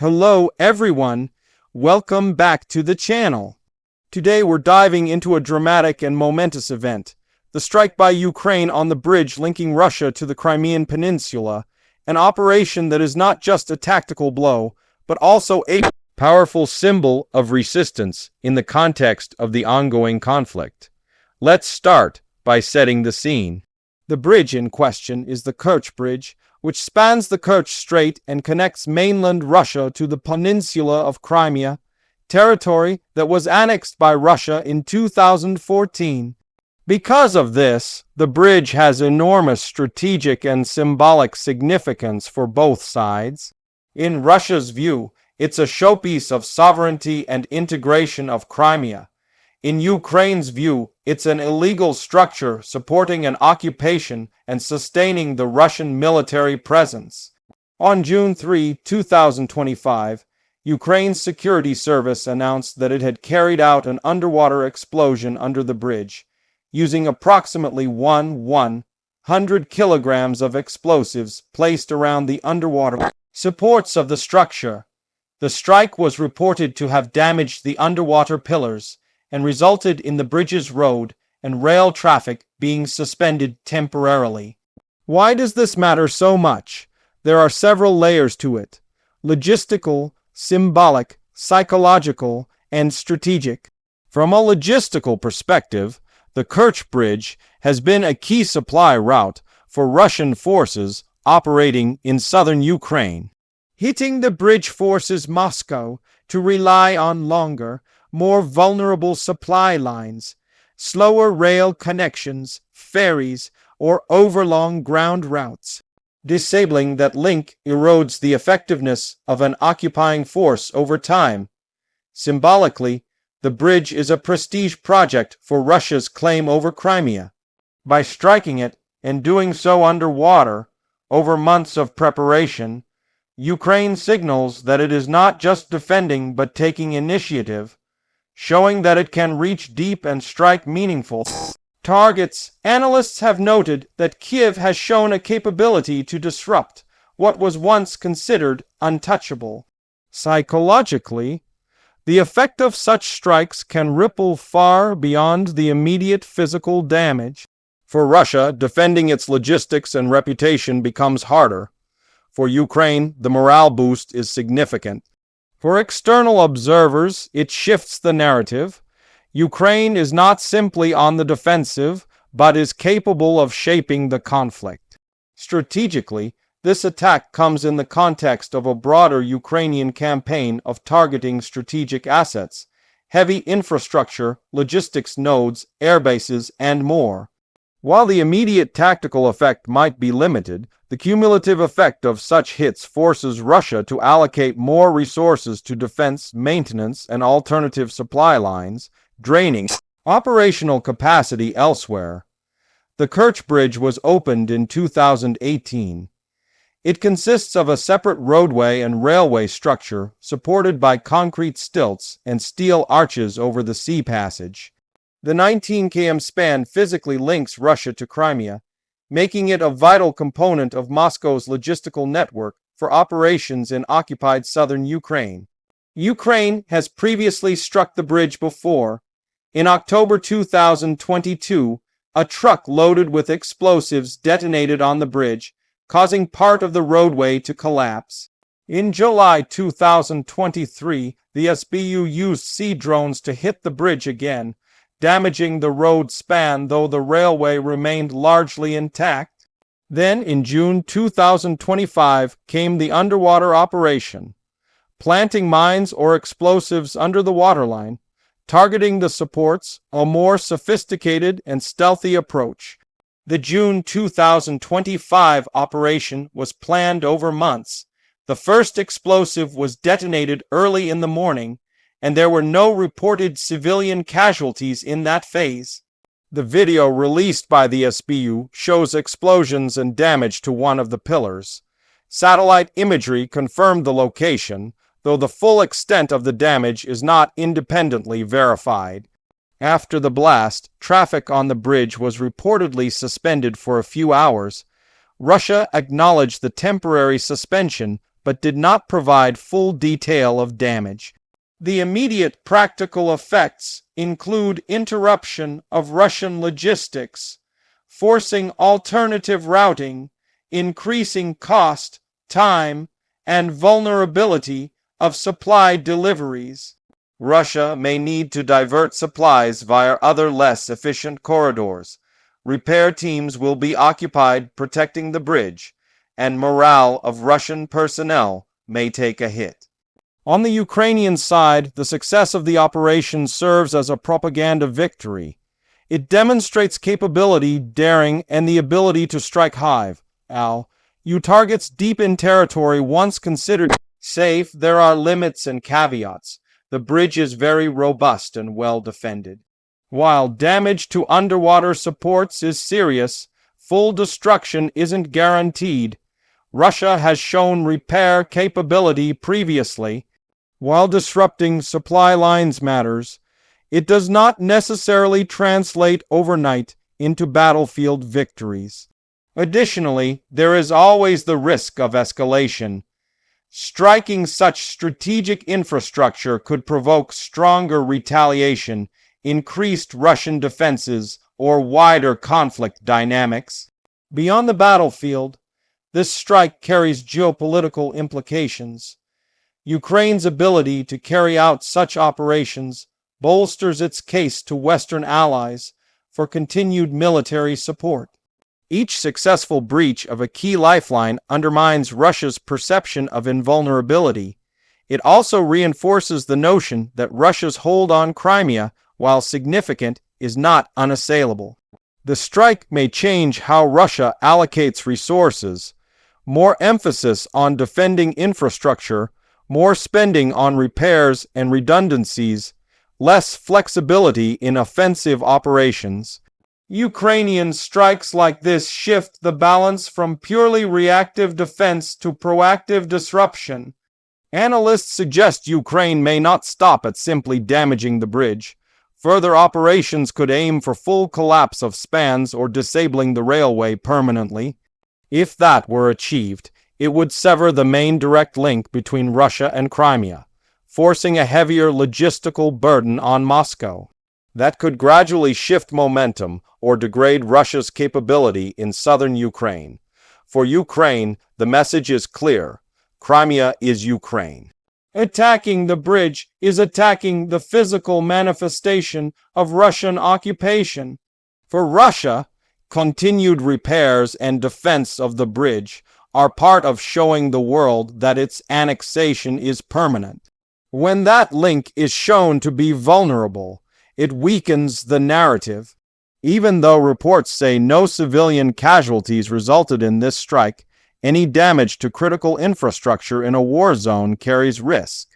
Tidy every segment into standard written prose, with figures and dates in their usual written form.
Hello everyone, welcome back to the channel. Today we're diving into a dramatic and momentous event, the strike by Ukraine on the bridge linking Russia to the Crimean Peninsula, an operation that is not just a tactical blow, but also a powerful symbol of resistance in the context of the ongoing conflict. Let's start by setting the scene. The bridge in question is the Kerch Bridge, which spans the Kerch Strait and connects mainland Russia to the peninsula of Crimea, territory that was annexed by Russia in 2014. Because of this, the bridge has enormous strategic and symbolic significance for both sides. In Russia's view, it's a showpiece of sovereignty and integration of Crimea. In Ukraine's view, it's an illegal structure supporting an occupation and sustaining the Russian military presence. On June 3, 2025, Ukraine's security service announced that it had carried out an underwater explosion under the bridge, using approximately 100 kilograms of explosives placed around the underwater supports of the structure. The strike was reported to have damaged the underwater pillars and resulted in the bridge's road and rail traffic being suspended temporarily. Why does this matter so much? There are several layers to it: logistical, symbolic, psychological, and strategic. From a logistical perspective, the Kerch Bridge has been a key supply route for Russian forces operating in southern Ukraine. Hitting the bridge forces Moscow to rely on longer, more vulnerable supply lines, slower rail connections, ferries, or overlong ground routes. Disabling that link erodes the effectiveness of an occupying force over time. Symbolically, the bridge is a prestige project for Russia's claim over Crimea. By striking it, and doing so underwater, over months of preparation, Ukraine signals that it is not just defending but taking initiative, showing that it can reach deep and strike meaningful targets. Analysts have noted that Kyiv has shown a capability to disrupt what was once considered untouchable. Psychologically, the effect of such strikes can ripple far beyond the immediate physical damage. For Russia, defending its logistics and reputation becomes harder. For Ukraine, the morale boost is significant. For external observers, it shifts the narrative. Ukraine is not simply on the defensive, but is capable of shaping the conflict. Strategically, this attack comes in the context of a broader Ukrainian campaign of targeting strategic assets, heavy infrastructure, logistics nodes, airbases, and more. While the immediate tactical effect might be limited, the cumulative effect of such hits forces Russia to allocate more resources to defense, maintenance, and alternative supply lines, draining operational capacity elsewhere. The Kerch Bridge was opened in 2018. It consists of a separate roadway and railway structure supported by concrete stilts and steel arches over the sea passage. The 19 km span physically links Russia to Crimea, making it a vital component of Moscow's logistical network for operations in occupied southern Ukraine. Ukraine has previously struck the bridge before. In October 2022, a truck loaded with explosives detonated on the bridge, causing part of the roadway to collapse. In July 2023, the SBU used sea drones to hit the bridge again, damaging the road span, though the railway remained largely intact. Then, in June 2025, came the underwater operation, planting mines or explosives under the waterline, targeting the supports, a more sophisticated and stealthy approach. The June 2025 operation was planned over months. The first explosive was detonated early in the morning, and there were no reported civilian casualties in that phase. The video released by the SBU shows explosions and damage to one of the pillars. Satellite imagery confirmed the location, though the full extent of the damage is not independently verified. After the blast, traffic on the bridge was reportedly suspended for a few hours. Russia acknowledged the temporary suspension, but did not provide full detail of damage. The immediate practical effects include interruption of Russian logistics, forcing alternative routing, increasing cost, time, and vulnerability of supply deliveries. Russia may need to divert supplies via other less efficient corridors. Repair teams will be occupied protecting the bridge, and morale of Russian personnel may take a hit. On the Ukrainian side, the success of the operation serves as a propaganda victory. It demonstrates capability, daring, and the ability to strike high. You targets deep in territory once considered safe. There are limits and caveats. The bridge is very robust and well defended. While damage to underwater supports is serious, full destruction isn't guaranteed. Russia has shown repair capability previously. While disrupting supply lines matters, it does not necessarily translate overnight into battlefield victories. Additionally, there is always the risk of escalation. Striking such strategic infrastructure could provoke stronger retaliation, increased Russian defenses, or wider conflict dynamics. Beyond the battlefield, this strike carries geopolitical implications. Ukraine's ability to carry out such operations bolsters its case to Western allies for continued military support. Each successful breach of a key lifeline undermines Russia's perception of invulnerability. It also reinforces the notion that Russia's hold on Crimea, while significant, is not unassailable. The strike may change how Russia allocates resources. More emphasis on defending infrastructure, more spending on repairs and redundancies, less flexibility in offensive operations. Ukrainian strikes like this shift the balance from purely reactive defense to proactive disruption. Analysts suggest Ukraine may not stop at simply damaging the bridge. Further operations could aim for full collapse of spans or disabling the railway permanently. If that were achieved, it would sever the main direct link between Russia and Crimea, forcing a heavier logistical burden on Moscow. That could gradually shift momentum or degrade Russia's capability in southern Ukraine. For Ukraine, the message is clear: Crimea is Ukraine. Attacking the bridge is attacking the physical manifestation of Russian occupation. For Russia, continued repairs and defense of the bridge are part of showing the world that its annexation is permanent. When that link is shown to be vulnerable, it weakens the narrative. Even though reports say no civilian casualties resulted in this strike, any damage to critical infrastructure in a war zone carries risk.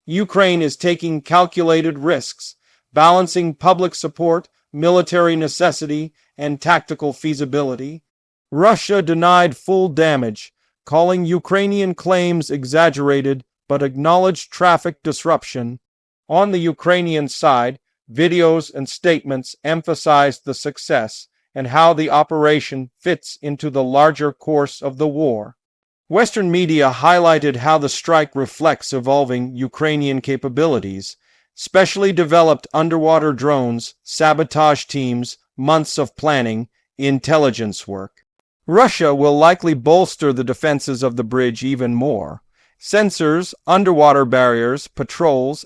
Ukraine is taking calculated risks, balancing public support, military necessity, and tactical feasibility. Russia denied full damage, calling Ukrainian claims exaggerated but acknowledged traffic disruption. On the Ukrainian side, videos and statements emphasized the success and how the operation fits into the larger course of the war. Western media highlighted how the strike reflects evolving Ukrainian capabilities, specially developed underwater drones, sabotage teams, months of planning, intelligence work. Russia will likely bolster the defenses of the bridge even more. Sensors, underwater barriers, patrols,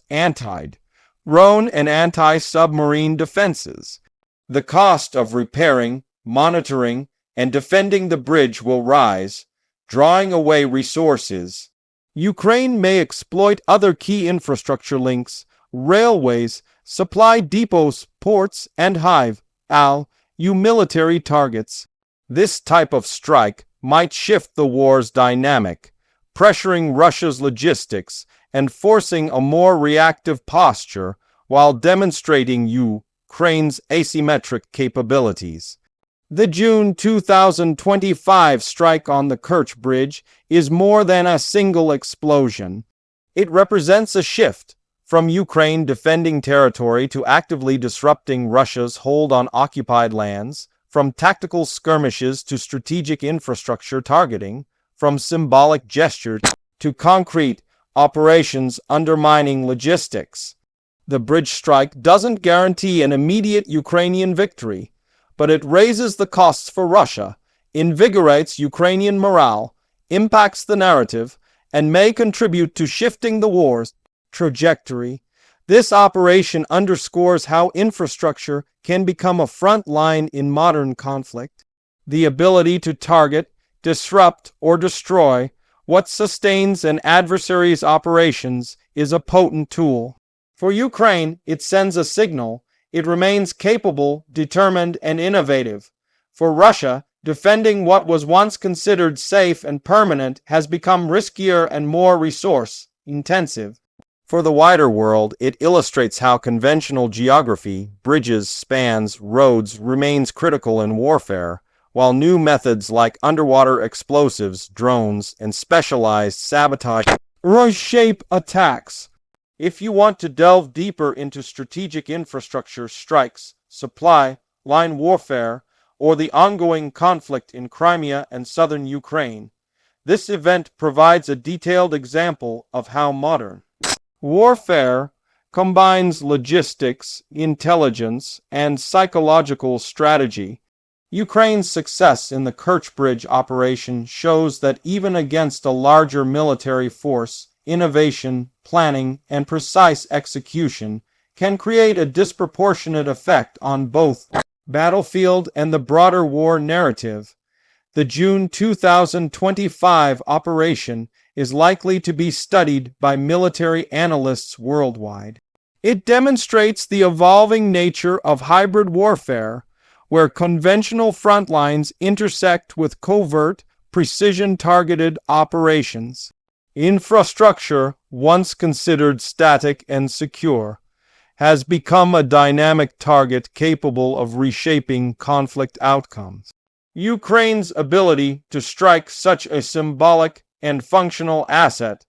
drone and anti-submarine defenses. The cost of repairing, monitoring, and defending the bridge will rise, drawing away resources. Ukraine may exploit other key infrastructure links, railways, supply depots, ports, and military targets. This type of strike might shift the war's dynamic, pressuring Russia's logistics and forcing a more reactive posture while demonstrating Ukraine's asymmetric capabilities. The June 2025 strike on the Kerch Bridge is more than a single explosion. It represents a shift from Ukraine defending territory to actively disrupting Russia's hold on occupied lands, from tactical skirmishes to strategic infrastructure targeting, from symbolic gestures to concrete operations undermining logistics. The bridge strike doesn't guarantee an immediate Ukrainian victory, but it raises the costs for Russia, invigorates Ukrainian morale, impacts the narrative, and may contribute to shifting the war's trajectory. This operation underscores how infrastructure can become a front line in modern conflict. The ability to target, disrupt, or destroy what sustains an adversary's operations is a potent tool. For Ukraine, it sends a signal. It remains capable, determined, and innovative. For Russia, defending what was once considered safe and permanent has become riskier and more resource-intensive. For the wider world, it illustrates how conventional geography, bridges, spans, roads, remains critical in warfare, while new methods like underwater explosives, drones, and specialized sabotage reshape attacks. If you want to delve deeper into strategic infrastructure strikes, supply line warfare, or the ongoing conflict in Crimea and southern Ukraine, this event provides a detailed example of how modern warfare combines logistics, intelligence, and psychological strategy. Ukraine's success in the Kerch Bridge operation shows that even against a larger military force, innovation, planning, and precise execution can create a disproportionate effect on both battlefield and the broader war narrative. The June 2025 operation is likely to be studied by military analysts worldwide. It demonstrates the evolving nature of hybrid warfare, where conventional front lines intersect with covert, precision-targeted operations. Infrastructure, once considered static and secure, has become a dynamic target capable of reshaping conflict outcomes. Ukraine's ability to strike such a symbolic and functional asset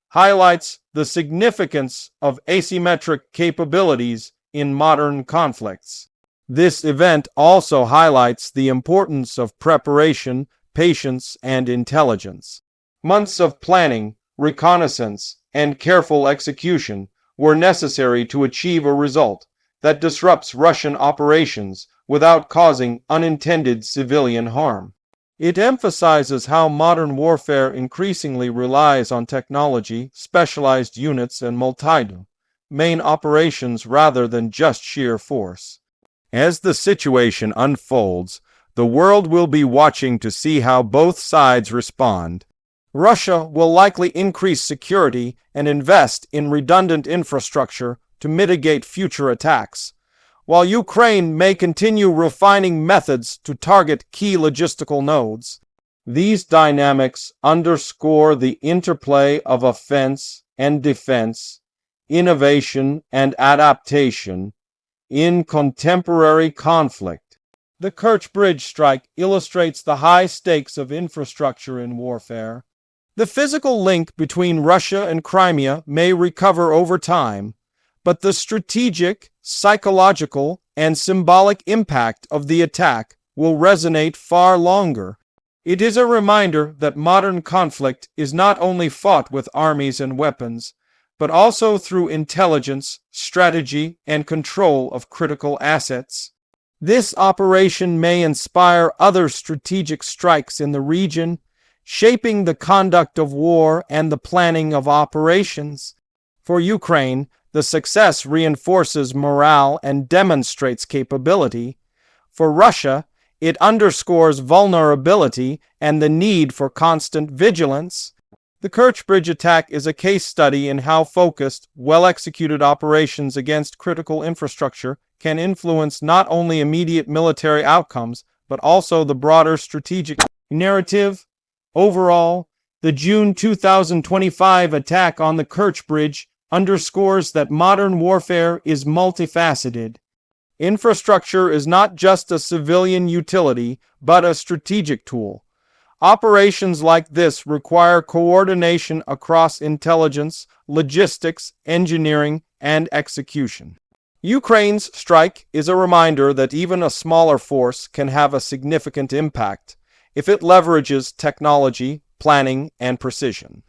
highlights the significance of asymmetric capabilities in modern conflicts. This event also highlights the importance of preparation, patience, and intelligence. Months of planning, reconnaissance, and careful execution were necessary to achieve a result that disrupts Russian operations without causing unintended civilian harm. It emphasizes how modern warfare increasingly relies on technology, specialized units, and multi-domain operations rather than just sheer force. As the situation unfolds, the world will be watching to see how both sides respond. Russia will likely increase security and invest in redundant infrastructure to mitigate future attacks, while Ukraine may continue refining methods to target key logistical nodes. These dynamics underscore the interplay of offense and defense, innovation and adaptation in contemporary conflict. The Kerch Bridge strike illustrates the high stakes of infrastructure in warfare. The physical link between Russia and Crimea may recover over time, but the strategic, psychological, and symbolic impact of the attack will resonate far longer. It is a reminder that modern conflict is not only fought with armies and weapons, but also through intelligence, strategy, and control of critical assets. This operation may inspire other strategic strikes in the region, shaping the conduct of war and the planning of operations. For Ukraine, the success reinforces morale and demonstrates capability. For Russia, it underscores vulnerability and the need for constant vigilance. The Kerch Bridge attack is a case study in how focused, well-executed operations against critical infrastructure can influence not only immediate military outcomes, but also the broader strategic narrative. Overall, the June 2025 attack on the Kerch Bridge underscores that modern warfare is multifaceted. Infrastructure is not just a civilian utility, but a strategic tool. Operations like this require coordination across intelligence, logistics, engineering, and execution. Ukraine's strike is a reminder that even a smaller force can have a significant impact if it leverages technology, planning, and precision.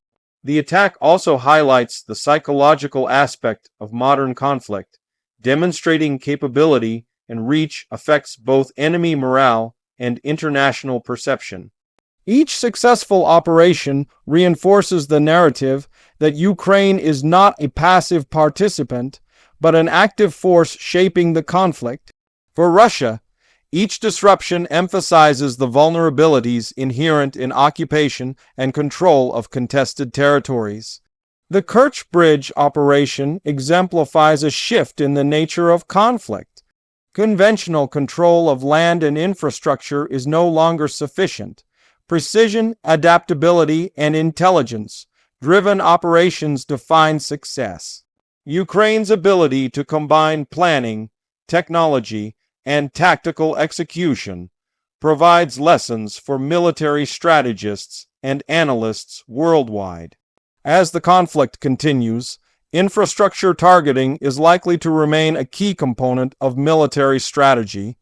The attack also highlights the psychological aspect of modern conflict, demonstrating capability and reach affects both enemy morale and international perception. Each successful operation reinforces the narrative that Ukraine is not a passive participant, but an active force shaping the conflict. For Russia, each disruption emphasizes the vulnerabilities inherent in occupation and control of contested territories. The Kerch Bridge operation exemplifies a shift in the nature of conflict. Conventional control of land and infrastructure is no longer sufficient. Precision, adaptability, and intelligence-driven operations define success. Ukraine's ability to combine planning, technology, and tactical execution provides lessons for military strategists and analysts worldwide. As the conflict continues, infrastructure targeting is likely to remain a key component of military strategy.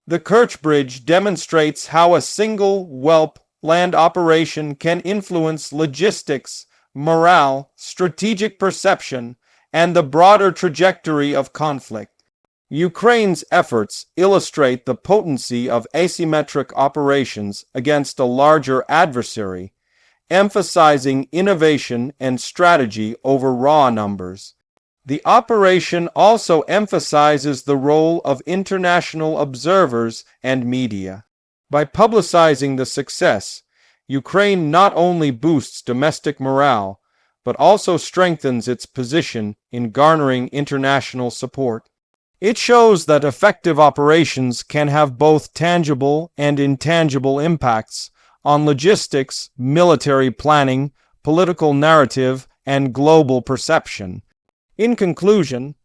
The Kerch Bridge demonstrates how a single whelp land operation can influence logistics, morale, strategic perception, and the broader trajectory of conflict. Ukraine's efforts illustrate the potency of asymmetric operations against a larger adversary, emphasizing innovation and strategy over raw numbers. The operation also emphasizes the role of international observers and media. By publicizing the success, Ukraine not only boosts domestic morale, but also strengthens its position in garnering international support. It shows that effective operations can have both tangible and intangible impacts on logistics, military planning, political narrative, and global perception. In conclusion,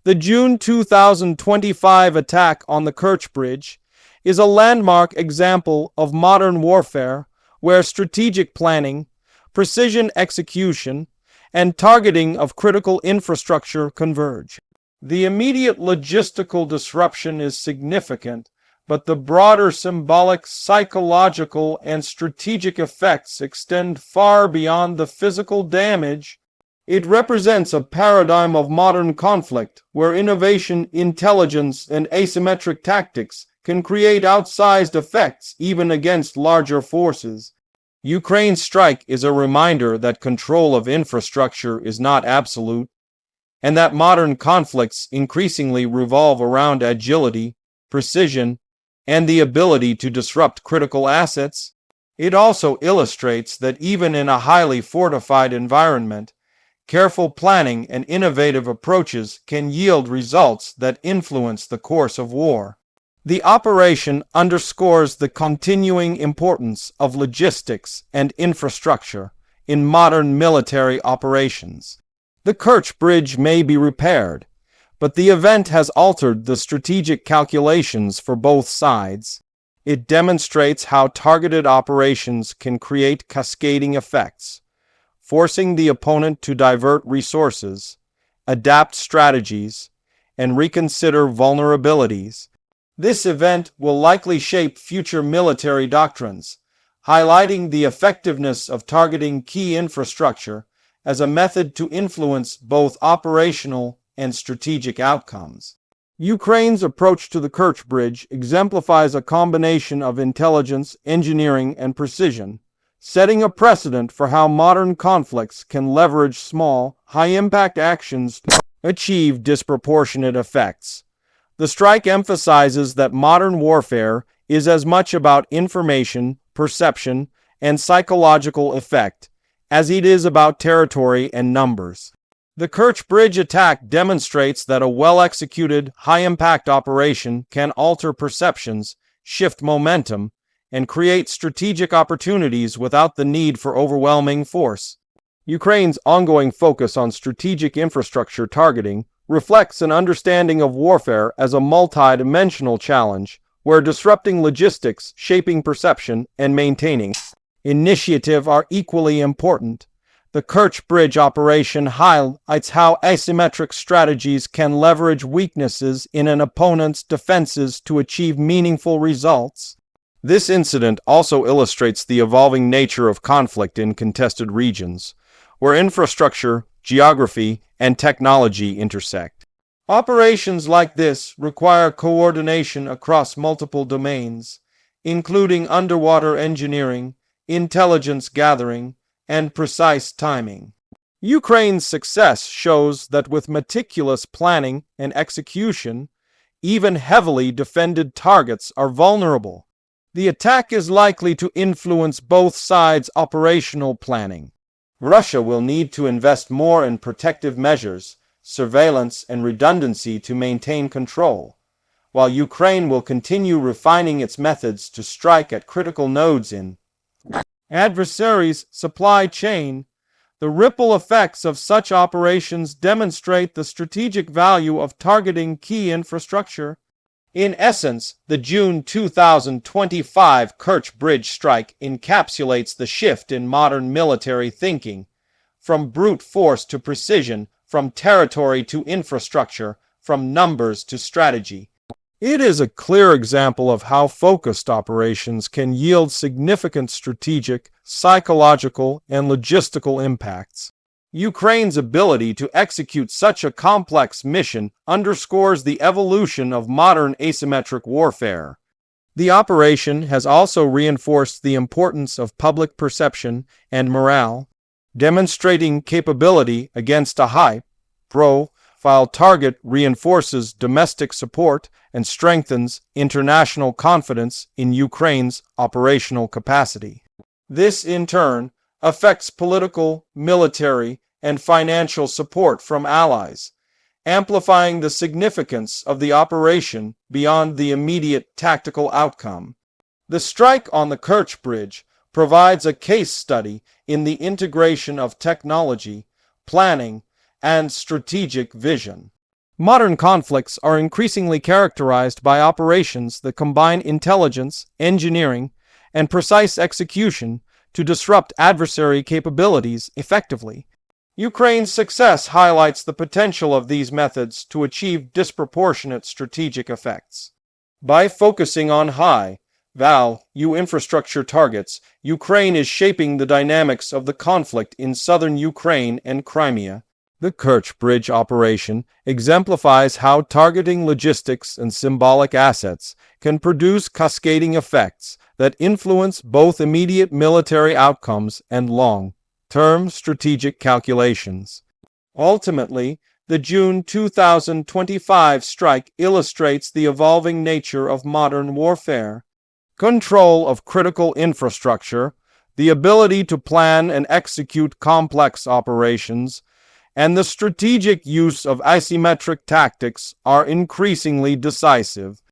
the June 2025 attack on the Kerch Bridge is a landmark example of modern warfare where strategic planning, precision execution, and targeting of critical infrastructure converge. The immediate logistical disruption is significant, but the broader symbolic, psychological, and strategic effects extend far beyond the physical damage. It represents a paradigm of modern conflict where innovation, intelligence, and asymmetric tactics can create outsized effects even against larger forces. Ukraine's strike is a reminder that control of infrastructure is not absolute, and that modern conflicts increasingly revolve around agility, precision, and the ability to disrupt critical assets. It also illustrates that even in a highly fortified environment, careful planning and innovative approaches can yield results that influence the course of war. The operation underscores the continuing importance of logistics and infrastructure in modern military operations. The Kerch Bridge may be repaired, but the event has altered the strategic calculations for both sides. It demonstrates how targeted operations can create cascading effects, forcing the opponent to divert resources, adapt strategies, and reconsider vulnerabilities. This event will likely shape future military doctrines, highlighting the effectiveness of targeting key infrastructure as a method to influence both operational and strategic outcomes. Ukraine's approach to the Kerch Bridge exemplifies a combination of intelligence, engineering, and precision, setting a precedent for how modern conflicts can leverage small, high-impact actions to achieve disproportionate effects. The strike emphasizes that modern warfare is as much about information, perception, and psychological effect as it is about territory and numbers. The Kerch Bridge attack demonstrates that a well-executed, high-impact operation can alter perceptions, shift momentum, and create strategic opportunities without the need for overwhelming force. Ukraine's ongoing focus on strategic infrastructure targeting reflects an understanding of warfare as a multi-dimensional challenge, where disrupting logistics, shaping perception, and maintaining initiative are equally important. The Kerch Bridge operation highlights how asymmetric strategies can leverage weaknesses in an opponent's defenses to achieve meaningful results. This incident also illustrates the evolving nature of conflict in contested regions, where infrastructure, geography, and technology intersect. Operations like this require coordination across multiple domains, including underwater engineering, intelligence gathering, and precise timing. Ukraine's success shows that with meticulous planning and execution, even heavily defended targets are vulnerable. The attack is likely to influence both sides' operational planning. Russia will need to invest more in protective measures, surveillance, and redundancy to maintain control, while Ukraine will continue refining its methods to strike at critical nodes in adversaries' supply chain. The ripple effects of such operations demonstrate the strategic value of targeting key infrastructure. In essence, the June 2025 Kerch Bridge strike encapsulates the shift in modern military thinking, from brute force to precision, from territory to infrastructure, from numbers to strategy. It is a clear example of how focused operations can yield significant strategic, psychological, and logistical impacts. Ukraine's ability to execute such a complex mission underscores the evolution of modern asymmetric warfare. The operation has also reinforced the importance of public perception and morale, demonstrating capability against a high-profile target reinforces domestic support and strengthens international confidence in Ukraine's operational capacity. This, in turn, affects political, military, and financial support from allies, amplifying the significance of the operation beyond the immediate tactical outcome. The strike on the Kerch Bridge provides a case study in the integration of technology, planning, and strategic vision. Modern conflicts are increasingly characterized by operations that combine intelligence, engineering, and precise execution to disrupt adversary capabilities effectively. Ukraine's success highlights the potential of these methods to achieve disproportionate strategic effects. By focusing on high-value infrastructure targets, Ukraine is shaping the dynamics of the conflict in southern Ukraine and Crimea. The Kerch Bridge operation exemplifies how targeting logistics and symbolic assets can produce cascading effects that influence both immediate military outcomes and long-term strategic calculations. Ultimately, the June 2025 strike illustrates the evolving nature of modern warfare. Control of critical infrastructure, the ability to plan and execute complex operations, and the strategic use of asymmetric tactics are increasingly decisive.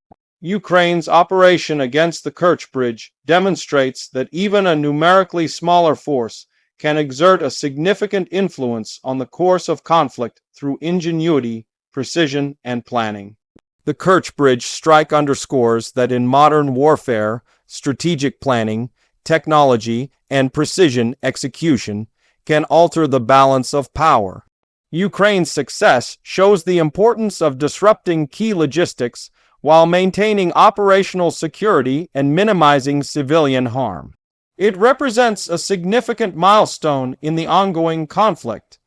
Ukraine's operation against the Kerch Bridge demonstrates that even a numerically smaller force can exert a significant influence on the course of conflict through ingenuity, precision, and planning. The Kerch Bridge strike underscores that in modern warfare, strategic planning, technology, and precision execution can alter the balance of power. Ukraine's success shows the importance of disrupting key logistics while maintaining operational security and minimizing civilian harm. It represents a significant milestone in the ongoing conflict,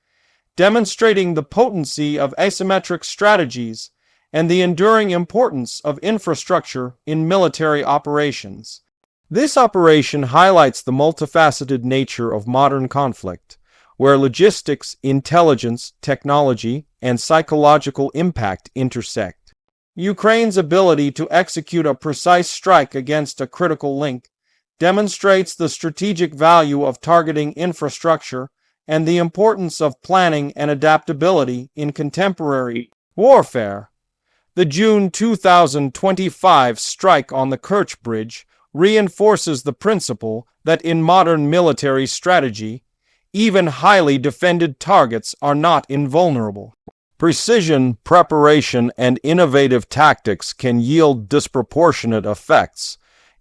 demonstrating the potency of asymmetric strategies and the enduring importance of infrastructure in military operations. This operation highlights the multifaceted nature of modern conflict, where logistics, intelligence, technology, and psychological impact intersect. Ukraine's ability to execute a precise strike against a critical link demonstrates the strategic value of targeting infrastructure and the importance of planning and adaptability in contemporary warfare. The June 2025 strike on the Kerch Bridge reinforces the principle that in modern military strategy, even highly defended targets are not invulnerable. Precision, preparation, and innovative tactics can yield disproportionate effects,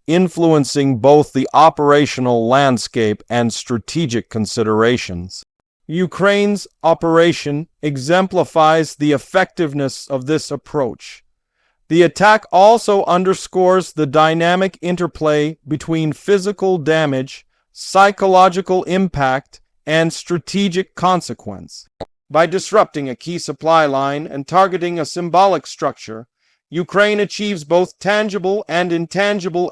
influencing both the operational landscape and strategic considerations. Ukraine's operation exemplifies the effectiveness of this approach. The attack also underscores the dynamic interplay between physical damage, psychological impact, and strategic consequence. By disrupting a key supply line and targeting a symbolic structure, Ukraine achieves both tangible and intangible